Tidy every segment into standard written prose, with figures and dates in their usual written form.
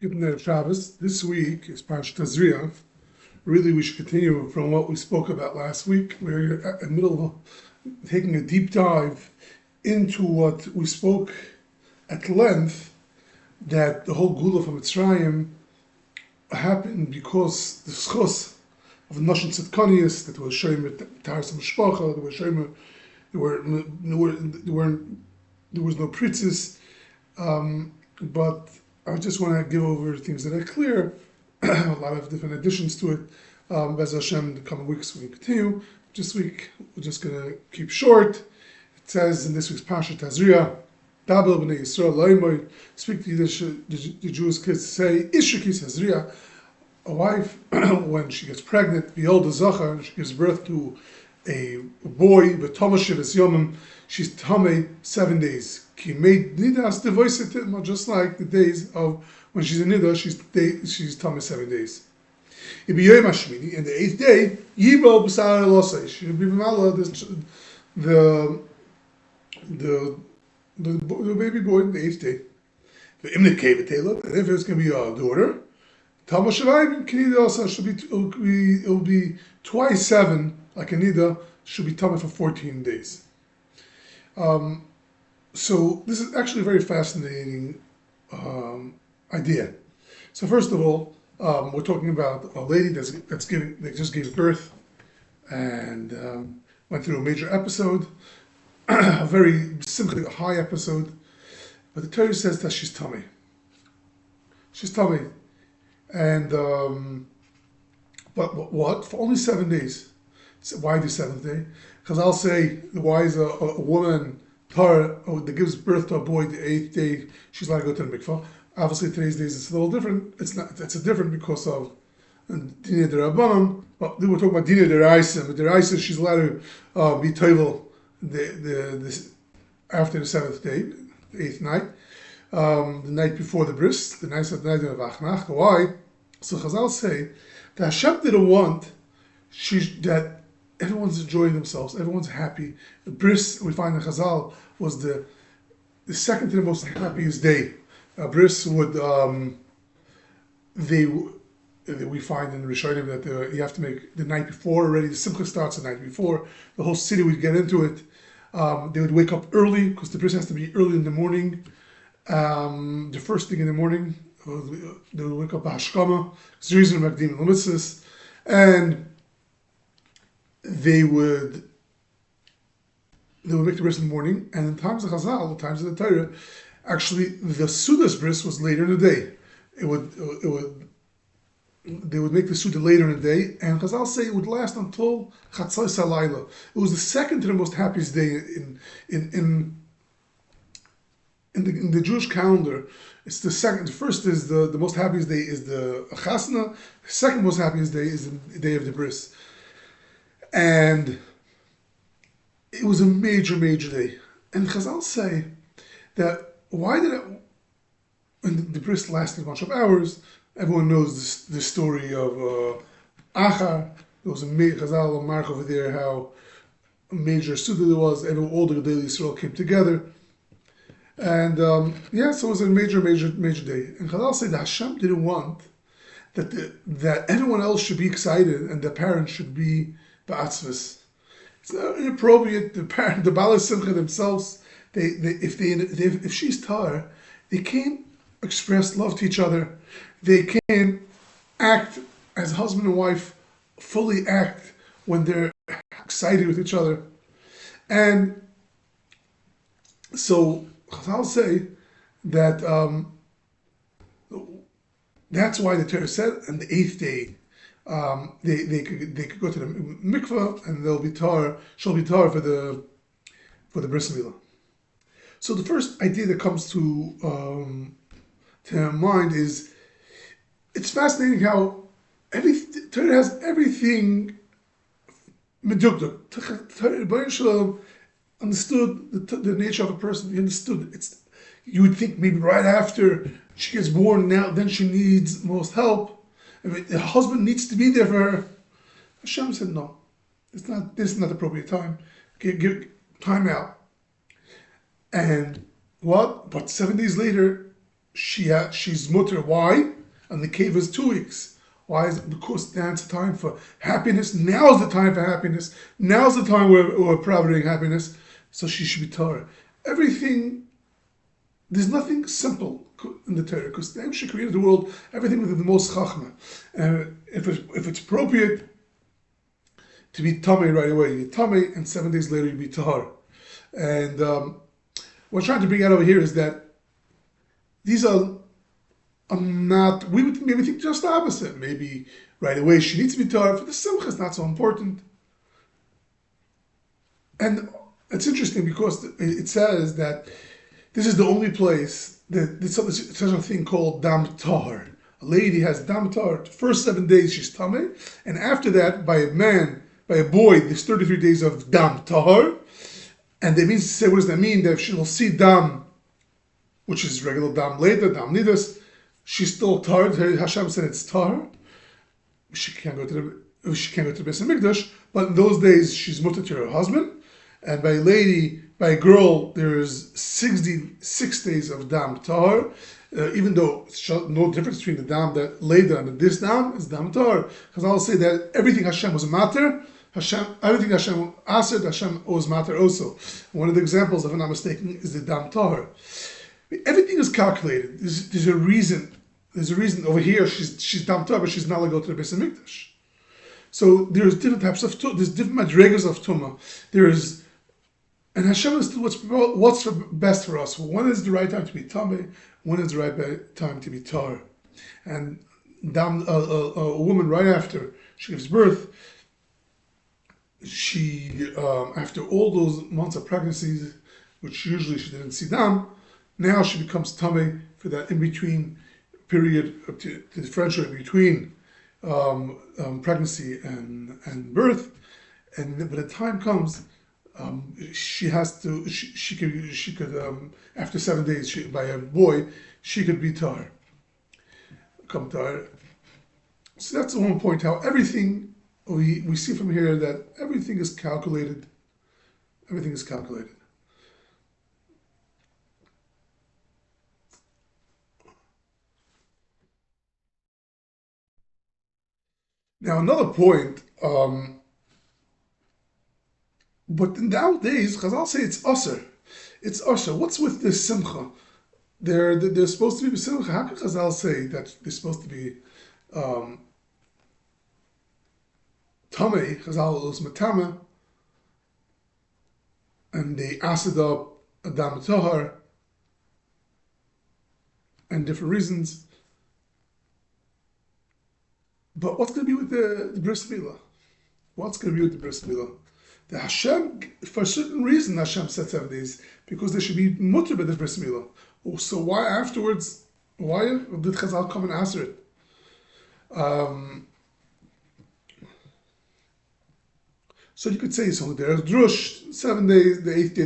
Given the Shabbos, this week is Pashas Tazriya. Really, we should continue from what we spoke about last week. We're in the middle of taking a deep dive into what we spoke at length, that the whole Gula from Mitzrayim happened because the schos of the Noshin Tzedkanius, that was showing Tahart המשפחה, there was no pritzis, but I just want to give over things that are clear, a lot of different additions to it. Bez Hashem, the coming weeks we continue. This week we're just going to keep short. It says in this week's Pashas Tazriya, Dabel b'nei Yisrael lo'imoy, speak to the Jewish kids, say, Isha ki Tazriya, a wife, when she gets pregnant, Behold the Zachar, she gives birth to a boy, V'tomashiv es yomim, she's tamei 7 days. Ki made nidas devoiset, just like the days of when she's in nida, she's tamei 7 days. In the 8th day, Yibol b'sar elosei, she'll be b'mala the baby boy in the 8th day. And if it's going to be a daughter, Tama Shavayim, Kanida also it'll be twice 7, like a Nida, should be Tama for 14 days. So this is actually a very fascinating idea. So first of all, we're talking about a lady that just gave birth and went through a major episode, a very simply high episode, but the Torah says that she's tummy. She's tummy. And but what? For only 7 days. So why the 7th day? Because I'll say, why is a woman that gives birth to a boy the 8th day, she's allowed to go to the mikvah? Obviously today's days it's a little different. It's a different because of Dinei D'Rabbanan. But we were talking about Dinei D'Oraisa. But D'Oraisa, she's allowed to be toivel after the 7th day, the 8th night. The night before the bris, the night of Achnach. Why? So Chazal say that Hashem didn't want that everyone's enjoying themselves, everyone's happy. The bris, we find in Chazal, was the second to the most happiest day. Bris would we find in Rishonim that you have to make the night before already. The simcha starts the night before. The whole city would get into it. They would wake up early because the bris has to be early in the morning. The first thing in the morning, they would wake up Hashkama, Zrizim Magdim Lamitzis, and they would make the bris in the morning. And in times of Chazal, times of the Torah, actually the Sudas bris was later in the day. They would make the Suda later in the day, and Chazal say it would last until Chatzos Halayla. It was the second to the most happiest day in the Jewish calendar. It's the second. The first is the most happiest day is the Chasna. The second most happiest day is the day of the bris, and it was a major day. And Chazal say that why did it? And the bris lasted a bunch of hours. Everyone knows the story of Achar. There was a Chazal mark over there how a major Suda there was. All the Gedolei Yisrael came together. And so it was a major day. And Chazal said that Hashem didn't want that everyone else should be excited and the parents should be ba'atzvus. It's not inappropriate. The parent, the Bala Simcha themselves, if she's tar, they can't express love to each other. They can't act as husband and wife, fully act when they're excited with each other. And so I'll say that that's why the Torah said on the 8th day they could go to the mikvah and she'll be tar for the bris milah. So the first idea that comes to mind is, it's fascinating how Torah has everything medukduk. Baruch Shalom understood the nature of a person. He understood it. You would think maybe right after she gets born, then she needs most help. The husband needs to be there for her. Hashem said no. This is not the appropriate time. Give time out. And what? But 7 days later, she's mutter. Why? And the cave is 2 weeks. Why is it? Because now it's a time for happiness. Now's the time for happiness. Now's the time we're providing happiness. So she should be Torah. Everything, there's nothing simple in the Torah, because then she created the world, everything with the most chachma. If it's appropriate to be tummy right away, you tummy, and 7 days later you be tahar. And what I'm trying to bring out over here is that these are not, we would maybe think just the opposite. Maybe right away she needs to be tahar. For the simcha, it's not so important. And it's interesting because it says that this is the only place that there's such a thing called dam tahar. A lady has dam tahar. The first 7 days she's tummy, and after that, by a boy, there's 33 days of dam tahar. And that means to say, what does that mean? That if she will see dam, which is regular dam later, dam nidus, she's still tahar. Hashem said it's tahar. She can't go to the Beis Hamikdash, but in those days she's mutter to her husband. And by a girl, there's 66 days of dam tahar, even though it's no difference between the dam that later and this dam is dam tahar. Because I'll say that everything Hashem was matter, everything Hashem asked, Hashem was matter also. One of the examples, if I'm not mistaken, is the dam tahar. Everything is calculated. There's a reason. There's a reason over here. She's dam tahar, but she's not allowed to go to the Beis Hamikdash. So there's different types of there's different madrigas of tumah. And Hashem is what's best for us. When is the right time to be tameh? When is the right time to be tahar? And a woman right after she gives birth, she after all those months of pregnancy, which usually she didn't see dam, now she becomes tameh for that in between period to the differential between pregnancy and birth. And when the time comes, she could after 7 days by a boy she could be tahar, come tahar. So that's the one point, how everything we see from here, that everything is calculated. Everything is calculated. Now another point. But nowadays, Chazal say it's usher. It's usher. What's with this simcha? They're supposed to be simcha. How can Chazal say that they're supposed to be tamei? Chazal was matama, and they asked up Adam Tahar, and different reasons. But what's going to be with the bris milah? What's going to be with the bris milah? The Hashem, for a certain reason, Hashem said 7 days, because they should be mutter by the bris milah. So why afterwards? Why did Chazal come and answer it? So you could say, so there's drush 7 days, the 8th day.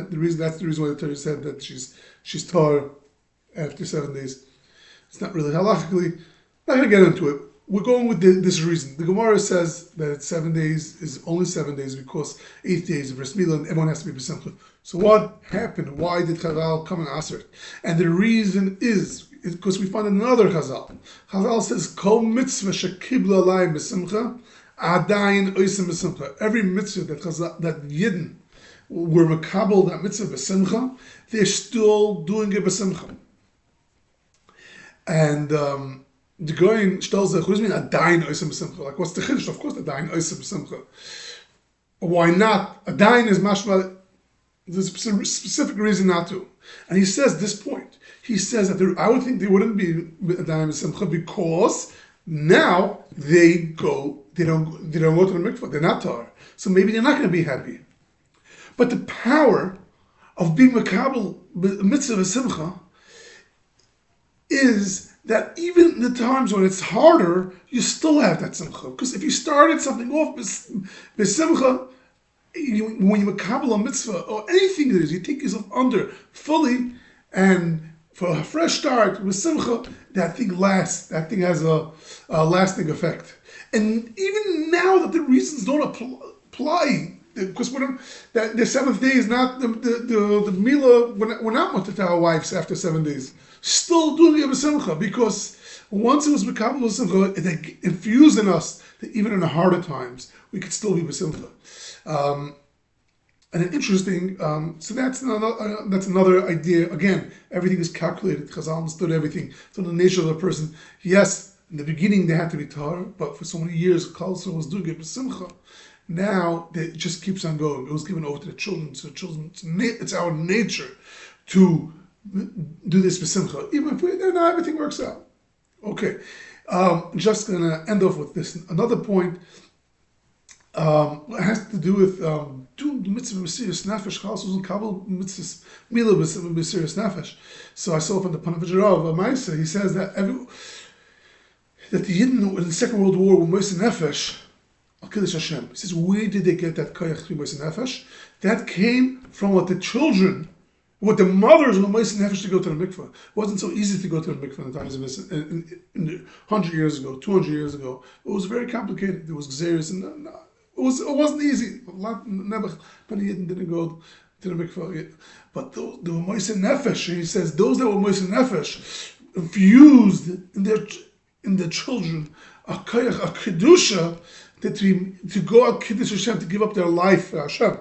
The reason, that's the reason why the Torah said that she's tar after 7 days. It's not really halachically. I'm not going to get into it. We're going with this reason. The Gemara says that 7 days is only 7 days because 8th day is bris milah and everyone has to be b'simcha. So what happened? Why did Chazal come and answer it? And the reason is because we find another Chazal. Chazal says, Kol mitzvah shekibla alayim b'simcha, adayin oisem b'simcha. Every mitzvah that Yidden were makabel, that mitzvah b'simcha, they're still doing it b'simcha. And the Goyin tells us, what does it mean, adayin oisem b'simcha? Like, what's the chiddush? Of course, adayin oisem b'simcha. Why not? Adayin is mashma. There's a specific reason not to. And he says this point. He says that I would think they wouldn't be adayin b'simcha because now they don't go to the mikvah. They're not tar. So maybe they're not going to be happy. But the power of being makabel mitzvah b'simcha is that even in the times when it's harder, you still have that simcha. Because if you started something off b'simcha, when you makabel a mitzvah or anything it is, you take yourself under fully, and for a fresh start with simcha, that thing lasts. That thing has a lasting effect. And even now that the reasons don't apply, because the 7th day is not the Mila. We're not much to our wives after 7 days. Still doing it b'simcha, because once it was Mekabel b'simcha, it infused in us that even in the harder times we could still be b'simcha. And an interesting, so that's another idea. Again, everything is calculated. Chazal understood everything. So the nature of the person. Yes, in the beginning they had to be Tahar, but for so many years, Klal Yisrael was doing it b'simcha. Now it just keeps on going. It was given over to the children. So the children, it's our nature to do this b'simcha. Even if not everything works out. Okay, just gonna end off with this. Another point. It has to do with doing the mitzvah b'sirius nefesh. Chal Yisrael kabel mitzvah mila b'sirius nefesh. So I saw from the Panavich Rav Maisa, he says that the Yidden in the Second World War were Moisei Nefesh al Kiddush Hashem. He says, where did they get that koyach to be Moisei Nefesh? That came from what the children, what the mothers were Moisei Nefesh to go to the mikveh. It wasn't so easy to go to the mikveh in the times of in 100 years ago, 200 years ago. It was very complicated. There was gzeres and it wasn't easy. Never many Yidden didn't go to the mikveh yet. But they were Moisei Nefesh. And he says those that were Moisei Nefesh infused in their children a koyach, a kedusha, to go out kiddush Hashem, to give up their life for Hashem.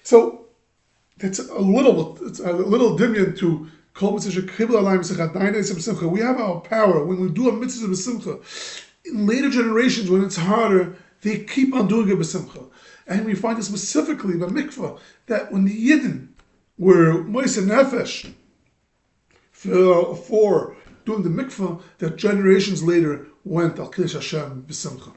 So that's a little dimyan to kol mitzvah kibul alayim b'simcha, 9 days of b'simcha. We have our power when we do a mitzvah b'simcha. In later generations, when it's harder, they keep on doing it b'simcha. And we find it specifically by mikvah that when the Yidden were moisei nefesh for doing the mikvah, that generations later went al kiddush Hashem b'simcha.